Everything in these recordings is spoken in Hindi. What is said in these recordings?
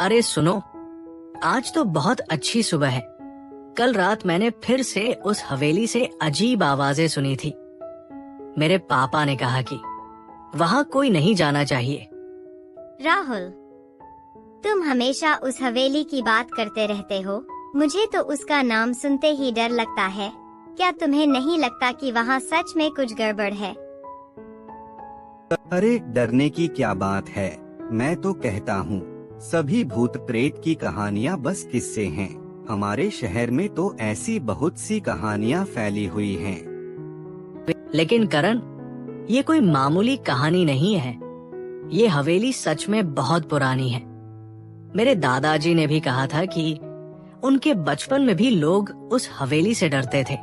अरे सुनो, आज तो बहुत अच्छी सुबह है। कल रात मैंने फिर से उस हवेली से अजीब आवाजें सुनी थी। मेरे पापा ने कहा कि वहाँ कोई नहीं जाना चाहिए। राहुल, तुम हमेशा उस हवेली की बात करते रहते हो। मुझे तो उसका नाम सुनते ही डर लगता है। क्या तुम्हें नहीं लगता कि वहाँ सच में कुछ गड़बड़ है? अरे डरने की क्या बात है। मैं तो कहता हूँ सभी भूत प्रेत की कहानियाँ बस किस्से हैं। हमारे शहर में तो ऐसी बहुत सी कहानियाँ फैली हुई हैं। लेकिन करण, ये कोई मामूली कहानी नहीं है। ये हवेली सच में बहुत पुरानी है। मेरे दादाजी ने भी कहा था कि उनके बचपन में भी लोग उस हवेली से डरते थे।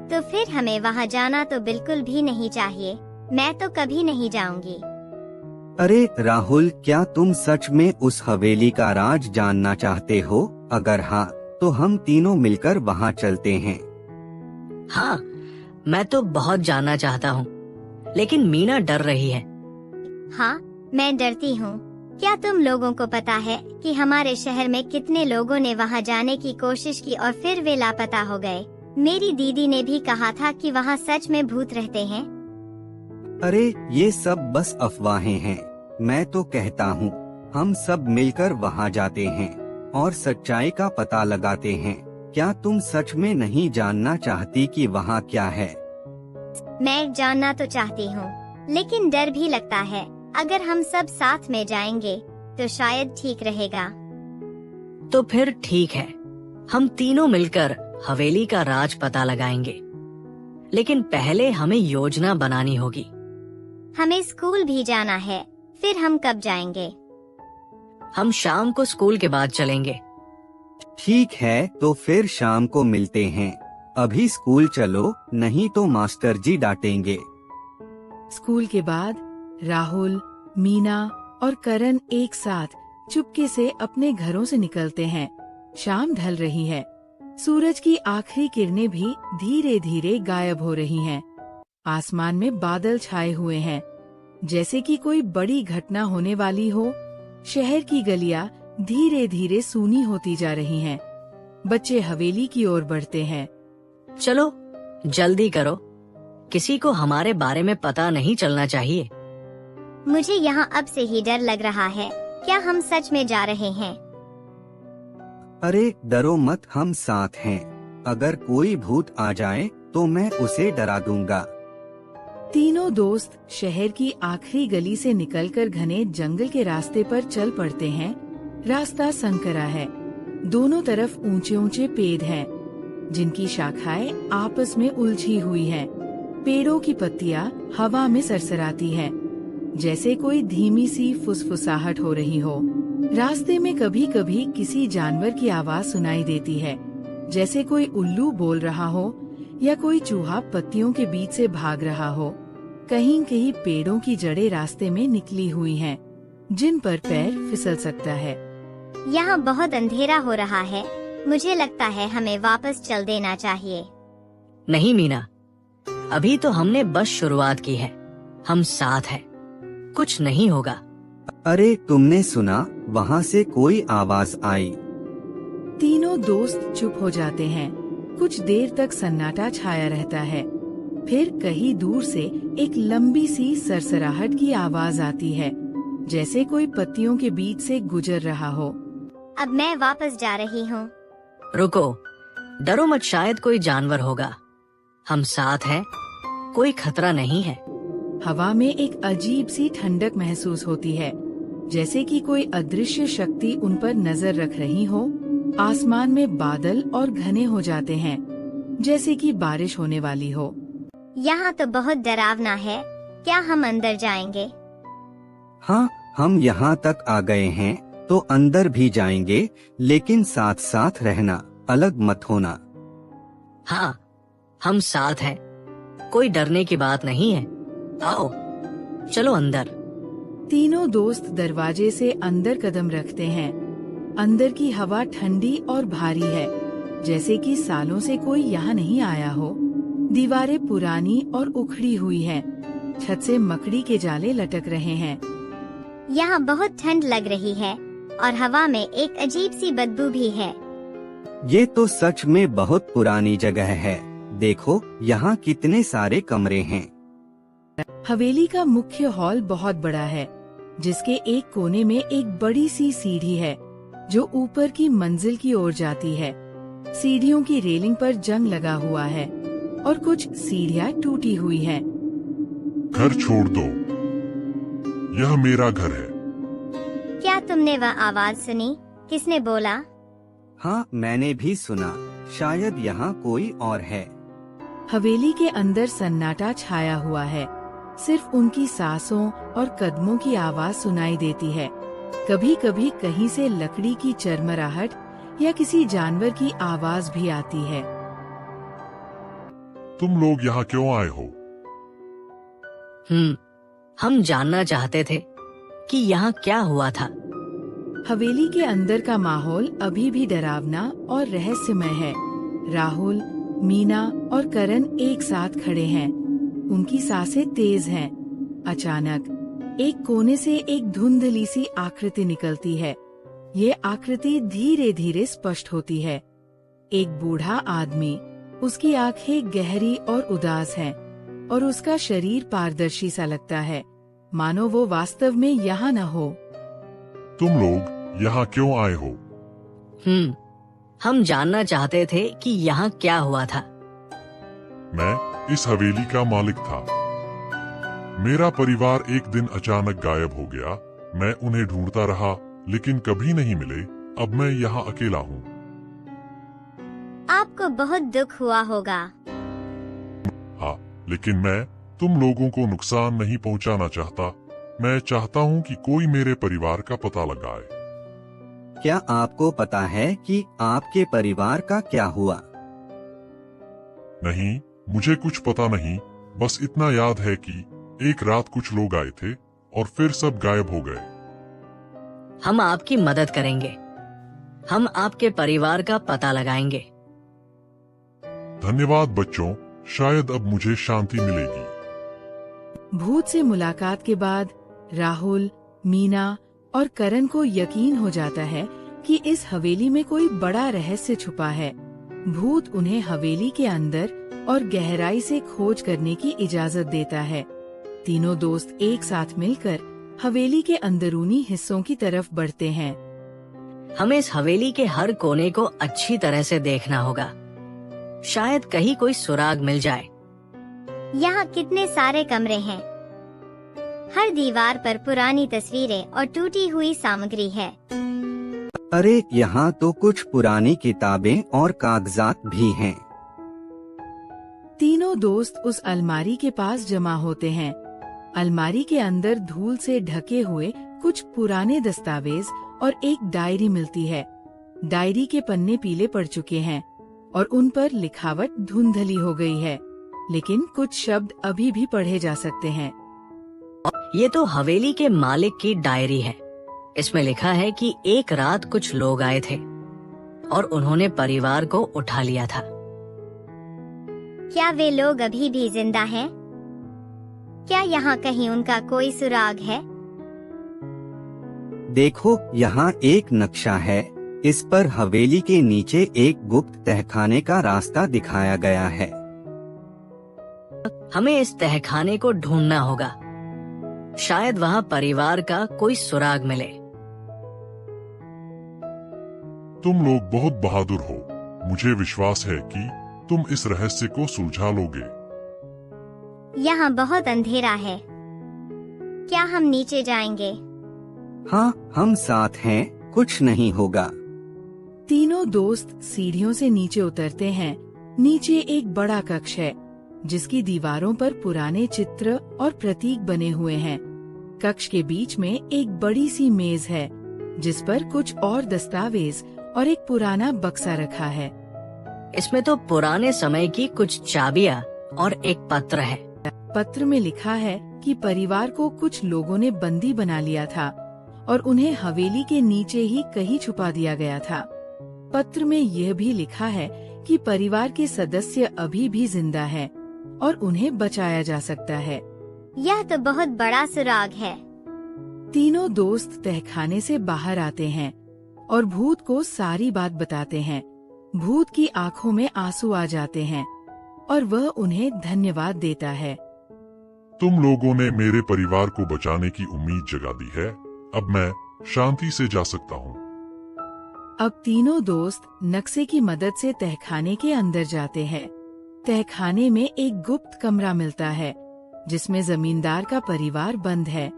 तो फिर हमें वहाँ जाना तो बिल्कुल भी नहीं चाहिए। मैं तो कभी नहीं जाऊंगी। अरे राहुल, क्या तुम सच में उस हवेली का राज जानना चाहते हो? अगर हाँ, तो हम तीनों मिलकर वहाँ चलते हैं। हाँ, मैं तो बहुत जानना चाहता हूँ, लेकिन मीना डर रही है। हाँ, मैं डरती हूँ। क्या तुम लोगों को पता है कि हमारे शहर में कितने लोगों ने वहाँ जाने की कोशिश की और फिर वे लापता हो गए? मेरी दीदी ने भी कहा था कि वहाँ सच में भूत रहते हैं। अरे ये सब बस अफवाहें हैं। मैं तो कहता हूँ हम सब मिलकर वहाँ जाते हैं और सच्चाई का पता लगाते हैं। क्या तुम सच में नहीं जानना चाहती कि वहाँ क्या है? मैं जानना तो चाहती हूँ, लेकिन डर भी लगता है। अगर हम सब साथ में जाएंगे तो शायद ठीक रहेगा। तो फिर ठीक है, हम तीनों मिलकर हवेली का राज पता लगाएंगे। लेकिन पहले हमें योजना बनानी होगी। हमें स्कूल भी जाना है। फिर हम कब जाएंगे? हम शाम को स्कूल के बाद चलेंगे। ठीक है, तो फिर शाम को मिलते हैं। अभी स्कूल चलो, नहीं तो मास्टर जी डांटेंगे। स्कूल के बाद राहुल, मीना और करण एक साथ चुपके से अपने घरों से निकलते हैं। शाम ढल रही है। सूरज की आखिरी किरणें भी धीरे धीरे गायब हो रही हैं। आसमान में बादल छाए हुए हैं, जैसे कि कोई बड़ी घटना होने वाली हो। शहर की गलियां धीरे धीरे सूनी होती जा रही हैं। बच्चे हवेली की ओर बढ़ते हैं। चलो जल्दी करो, किसी को हमारे बारे में पता नहीं चलना चाहिए। मुझे यहाँ अब से ही डर लग रहा है। क्या हम सच में जा रहे हैं? अरे डरो मत, हम साथ हैं। अगर कोई भूत आ जाए तो मैं उसे डरा दूंगा। तीनों दोस्त शहर की आखिरी गली से निकलकर घने जंगल के रास्ते पर चल पड़ते हैं। रास्ता संकरा है। दोनों तरफ ऊंचे ऊंचे पेड़ हैं, जिनकी शाखाएं आपस में उलझी हुई हैं। पेड़ों की पत्तियां हवा में सरसराती हैं, जैसे कोई धीमी सी फुसफुसाहट हो रही हो। रास्ते में कभी कभी किसी जानवर की आवाज सुनाई देती है, जैसे कोई उल्लू बोल रहा हो या कोई चूहा पत्तियों के बीच से भाग रहा हो। कहीं कहीं पेड़ों की जड़ें रास्ते में निकली हुई हैं, जिन पर पैर फिसल सकता है। यहाँ बहुत अंधेरा हो रहा है। मुझे लगता है हमें वापस चल देना चाहिए। नहीं मीना, अभी तो हमने बस शुरुआत की है। हम साथ हैं, कुछ नहीं होगा। अरे तुमने सुना? वहाँ से कोई आवाज आई। तीनों दोस्त चुप हो जाते हैं। कुछ देर तक सन्नाटा छाया रहता है। फिर कहीं दूर से एक लंबी सी सरसराहट की आवाज आती है, जैसे कोई पत्तियों के बीच से गुजर रहा हो। अब मैं वापस जा रही हूँ। रुको, डरो मत, शायद कोई जानवर होगा। हम साथ हैं, कोई खतरा नहीं है। हवा में एक अजीब सी ठंडक महसूस होती है, जैसे कि कोई अदृश्य शक्ति उन पर नजर रख रही हो। आसमान में बादल और घने हो जाते हैं, जैसे कि बारिश होने वाली हो। यहाँ तो बहुत डरावना है। क्या हम अंदर जाएंगे? हाँ, हम यहाँ तक आ गए हैं तो अंदर भी जाएंगे, लेकिन साथ साथ रहना, अलग मत होना। हाँ, हम साथ हैं, कोई डरने की बात नहीं है। आओ चलो अंदर। तीनों दोस्त दरवाजे से अंदर कदम रखते हैं। अंदर की हवा ठंडी और भारी है, जैसे कि सालों से कोई यहाँ नहीं आया हो। दीवारें पुरानी और उखड़ी हुई हैं। छत से मकड़ी के जाले लटक रहे हैं। यहाँ बहुत ठंड लग रही है। और हवा में एक अजीब सी बदबू भी है। ये तो सच में बहुत पुरानी जगह है। देखो यहाँ कितने सारे कमरे हैं। हवेली का मुख्य हॉल बहुत बड़ा है, जिसके एक कोने में एक बड़ी सी सीढ़ी है जो ऊपर की मंजिल की ओर जाती है। सीढ़ियों की रेलिंग पर जंग लगा हुआ है और कुछ सीढ़ियाँ टूटी हुई हैं। घर छोड़ दो, यह मेरा घर है। क्या तुमने वह आवाज सुनी? किसने बोला? हाँ, मैंने भी सुना। शायद यहाँ कोई और है। हवेली के अंदर सन्नाटा छाया हुआ है। सिर्फ उनकी सांसों और कदमों की आवाज सुनाई देती है। कभी कभी कहीं से लकड़ी की चरमराहट या किसी जानवर की आवाज भी आती है। तुम लोग यहाँ क्यों आए हो? हम जानना चाहते थे कि यहाँ क्या हुआ था। हवेली के अंदर का माहौल अभी भी डरावना और रहस्यमय है। राहुल, मीना और करण एक साथ खड़े हैं। उनकी सांसें तेज हैं। अचानक एक कोने से एक धुंधली सी आकृति निकलती है। ये आकृति धीरे धीरे स्पष्ट होती है। एक बूढ़ा आदमी, उसकी आंखें गहरी और उदास हैं और उसका शरीर पारदर्शी सा लगता है, मानो वो वास्तव में यहाँ न हो। तुम लोग यहाँ क्यों आए हो? हम जानना चाहते थे कि यहाँ क्या हुआ था। मैं इस हवेली का मालिक था। मेरा परिवार एक दिन अचानक गायब हो गया। मैं उन्हें ढूंढता रहा, लेकिन कभी नहीं मिले। अब मैं यहाँ अकेला हूँ। आपको बहुत दुख हुआ होगा। हाँ, लेकिन मैं तुम लोगों को नुकसान नहीं पहुँचाना चाहता। मैं चाहता हूँ कि कोई मेरे परिवार का पता लगाए। क्या आपको पता है कि आपके परिवार का क्या हुआ? नहीं, मुझे कुछ पता नहीं। बस इतना याद है कि एक रात कुछ लोग आए थे और फिर सब गायब हो गए। हम आपकी मदद करेंगे। हम आपके परिवार का पता लगाएंगे। धन्यवाद बच्चों, शायद अब मुझे शांति मिलेगी। भूत से मुलाकात के बाद राहुल, मीना और करण को यकीन हो जाता है कि इस हवेली में कोई बड़ा रहस्य छुपा है। भूत उन्हें हवेली के अंदर और गहराई से खोज करने की इजाजत देता है। तीनों दोस्त एक साथ मिलकर हवेली के अंदरूनी हिस्सों की तरफ बढ़ते हैं। हमें इस हवेली के हर कोने को अच्छी तरह से देखना होगा। शायद कहीं कोई सुराग मिल जाए। यहाँ कितने सारे कमरे हैं। हर दीवार पर पुरानी तस्वीरें और टूटी हुई सामग्री है। अरे, यहाँ तो कुछ पुरानी किताबें और कागजात भी हैं। तीनों दोस्त उस अलमारी के पास जमा होते हैं। अलमारी के अंदर धूल से ढके हुए कुछ पुराने दस्तावेज और एक डायरी मिलती है। डायरी के पन्ने पीले पड़ चुके हैं और उन पर लिखावट धुंधली हो गई है, लेकिन कुछ शब्द अभी भी पढ़े जा सकते हैं। ये तो हवेली के मालिक की डायरी है। इसमें लिखा है कि एक रात कुछ लोग आए थे और उन्होंने परिवार को उठा लिया था। क्या वे लोग अभी भी जिंदा हैं? क्या यहाँ कहीं उनका कोई सुराग है? देखो, यहाँ एक नक्शा है। इस पर हवेली के नीचे एक गुप्त तहखाने का रास्ता दिखाया गया है। हमें इस तहखाने को ढूंढना होगा। शायद वहाँ परिवार का कोई सुराग मिले। तुम लोग बहुत बहादुर हो। मुझे विश्वास है कि तुम इस रहस्य को सुलझा लोगे। यहाँ बहुत अंधेरा है। क्या हम नीचे जाएंगे? हाँ, हम साथ हैं, कुछ नहीं होगा। तीनों दोस्त सीढ़ियों से नीचे उतरते हैं। नीचे एक बड़ा कक्ष है, जिसकी दीवारों पर पुराने चित्र और प्रतीक बने हुए हैं। कक्ष के बीच में एक बड़ी सी मेज है, जिस पर कुछ और दस्तावेज और एक पुराना बक्सा रखा है। इसमें तो पुराने समय की कुछ चाबियां और एक पत्र है। पत्र में लिखा है कि परिवार को कुछ लोगों ने बंदी बना लिया था और उन्हें हवेली के नीचे ही कहीं छुपा दिया गया था। पत्र में यह भी लिखा है कि परिवार के सदस्य अभी भी जिंदा हैं और उन्हें बचाया जा सकता है। यह तो बहुत बड़ा सुराग है। तीनों दोस्त तहखाने से बाहर आते हैं और भूत को सारी बात बताते हैं। भूत की आंखों में आंसू आ जाते हैं और वह उन्हें धन्यवाद देता है। तुम लोगों ने मेरे परिवार को बचाने की उम्मीद जगा दी है। अब मैं शांति से जा सकता हूँ। अब तीनों दोस्त नक्शे की मदद से तहखाने के अंदर जाते हैं। तहखाने में एक गुप्त कमरा मिलता है जिसमें जमींदार का परिवार बंद है।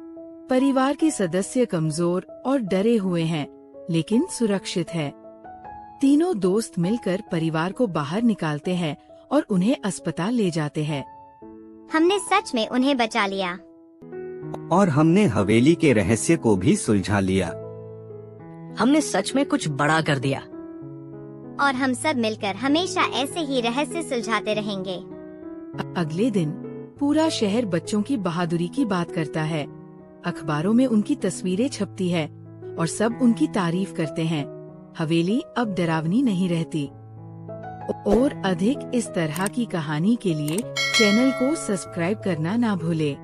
परिवार के सदस्य कमजोर और डरे हुए हैं, लेकिन सुरक्षित है। तीनों दोस्त मिलकर परिवार को बाहर निकालते हैं और उन्हें अस्पताल ले जाते हैं। हमने सच में उन्हें बचा लिया और हमने हवेली के रहस्य को भी सुलझा लिया। हमने सच में कुछ बड़ा कर दिया। और हम सब मिलकर हमेशा ऐसे ही रहस्य सुलझाते रहेंगे। अगले दिन पूरा शहर बच्चों की बहादुरी की बात करता है। अखबारों में उनकी तस्वीरें छपती है और सब उनकी तारीफ करते हैं। हवेली अब डरावनी नहीं रहती। और अधिक इस तरह की कहानी के लिए चैनल को सब्सक्राइब करना ना भूले।